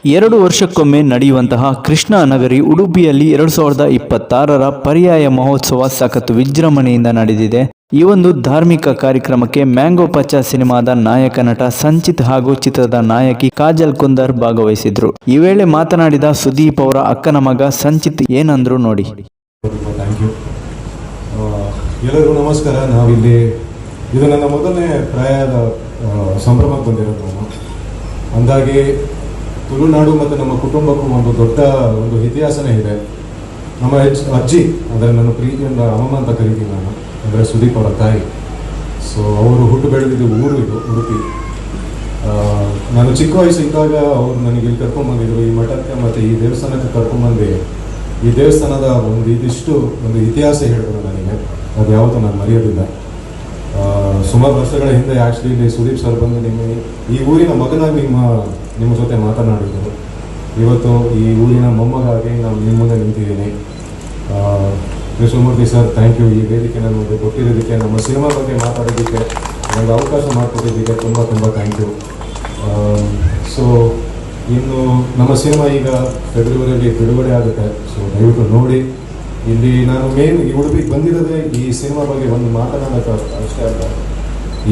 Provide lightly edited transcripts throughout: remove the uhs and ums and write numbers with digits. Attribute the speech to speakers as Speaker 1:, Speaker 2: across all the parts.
Speaker 1: 2 ವರ್ಷಕ್ಕೊಮ್ಮೆ ನಡೆಯುವಂತಹ ಕೃಷ್ಣ ನಗರಿ ಉಡುಪಿಯಲ್ಲಿ 2026ರ ಪರ್ಯಾಯ ಮಹೋತ್ಸವ ಸಖತ್ ವಿಜೃಂಭಣೆಯಿಂದ ನಡೆದಿದೆ. ಈ ಒಂದು ಧಾರ್ಮಿಕ ಕಾರ್ಯಕ್ರಮಕ್ಕೆ ಮ್ಯಾಂಗೋ ಪಚ್ಚ ಸಿನಿಮಾದ ನಾಯಕ ನಟ ಸಂಚಿತ್ ಹಾಗೂ ಚಿತ್ರದ ನಾಯಕಿ ಕಾಜಲ್ ಕುಂದರ್ ಭಾಗವಹಿಸಿದ್ರು. ಈ ವೇಳೆ ಮಾತನಾಡಿದ ಸುದೀಪ್ ಅವರ ಅಕ್ಕನ ಮಗ ಸಂಚಿತ್ ಏನಂದ್ರು ನೋಡಿ.
Speaker 2: ಎಲ್ಲರಿಗೂ ನಮಸ್ಕಾರ. ನಾವಿಲ್ಲಿ ಇದು ನನ್ನ ಮೊದಲನೇ ಪ್ರಾಯದ ಸಂಭ್ರಮಕ್ಕೆ ಬಂದಿರೋದು. ಅಂದಾಗಿ ತುಳುನಾಡು ಮತ್ತು ನಮ್ಮ ಕುಟುಂಬಕ್ಕೂ ಒಂದು ದೊಡ್ಡ ಇತಿಹಾಸನೇ ಇದೆ. ನಮ್ಮ ಅಜ್ಜಿ ಅಂದರೆ ನನ್ನ ಪ್ರೀತಿಯಿಂದ ಅಮ್ಮಮ್ಮ ಅಂತ ಕರಿತೀನಿ ನಾನು, ಅಂದರೆ ಸುದೀಪ್ ಅವರ ತಾಯಿ. ಸೊ ಅವರು ಹುಟ್ಟು ಬೆಳೆದಿದ್ದು ಊರು ಇದು ಉಡುಪಿ. ನಾನು ಚಿಕ್ಕ ವಯಸ್ಸು ಇದ್ದಾಗ ಅವರು ನನಗೆ ಇಲ್ಲಿ ಕರ್ಕೊಂಡ್ಬಂದಿದ್ರು, ಈ ಮಠಕ್ಕೆ ಮತ್ತು ಈ ದೇವಸ್ಥಾನಕ್ಕೆ ಕರ್ಕೊಂಡ್ಬಂದು ಈ ದೇವಸ್ಥಾನದ ಇದಿಷ್ಟು ಇತಿಹಾಸ ಹೇಳಿದ್ರು ನನಗೆ. ಅದು ಯಾವತ್ತೂ ನಾನು ಮರೆಯೋದಿಲ್ಲ. ಸುಮಾರು ವರ್ಷಗಳ ಹಿಂದೆ ಆ್ಯಕ್ಚುಲಿ ಇಲ್ಲಿ ಸುದೀಪ್ ಸರ್ ಬಂದು ಈ ಊರಿನ ಮಗನಾಗಿ ನಿಮ್ಮ ಜೊತೆ ಮಾತನಾಡಿದರು. ಇವತ್ತು ಈ ಊರಿನ ಮೊಮ್ಮಗಾಗಿ ನಾನು ನಿಮ್ಮ ಮುಂದೆ ನಿಂತಿದ್ದೀನಿ. Krishnamurthy sir, thank you. ಈ ವೇದಿಕೆ ನಮಗೆ ಕೊಟ್ಟಿರೋದಕ್ಕೆ, ನಮ್ಮ ಸಿನಿಮಾ ಬಗ್ಗೆ ಮಾತಾಡೋದಕ್ಕೆ ನನಗೆ ಅವಕಾಶ ಮಾಡಿಕೊಟ್ಟಿದ್ದಕ್ಕೆ ತುಂಬ ಥ್ಯಾಂಕ್ ಯು. ಸೊ ಇನ್ನು ನಮ್ಮ ಸಿನಿಮಾ ಈಗ ಫೆಬ್ರವರಿಯಲ್ಲಿ ಬಿಡುಗಡೆ ಆಗುತ್ತೆ. ಸೊ ದಯವಿಟ್ಟು ನೋಡಿ. ಇಲ್ಲಿ ನಾನು ಈ ಉಡುಪಿಗೆ ಬಂದಿರೋದೇ ಈ ಸಿನಿಮಾ ಬಗ್ಗೆ ಒಂದು ಮಾತನಾಡೋಕ್ಕೆ ಅಷ್ಟೇ ಅಲ್ಲ,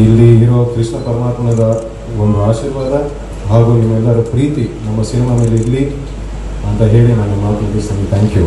Speaker 2: ಇಲ್ಲಿ ಇರೋ ಕೃಷ್ಣ ಪರಮಾತ್ಮನ ಒಂದು ಆಶೀರ್ವಾದ ಹಾಗೂ ನಿಮ್ಮೆಲ್ಲರ ಪ್ರೀತಿ ನಮ್ಮ ಸಿನಿಮಾ ಮೇಲೆ ಇರಲಿ ಅಂತ ಹೇಳಿ ನಾನು ಮಾತು ಮುಗಿಸ್ತೀನಿ. Thank you.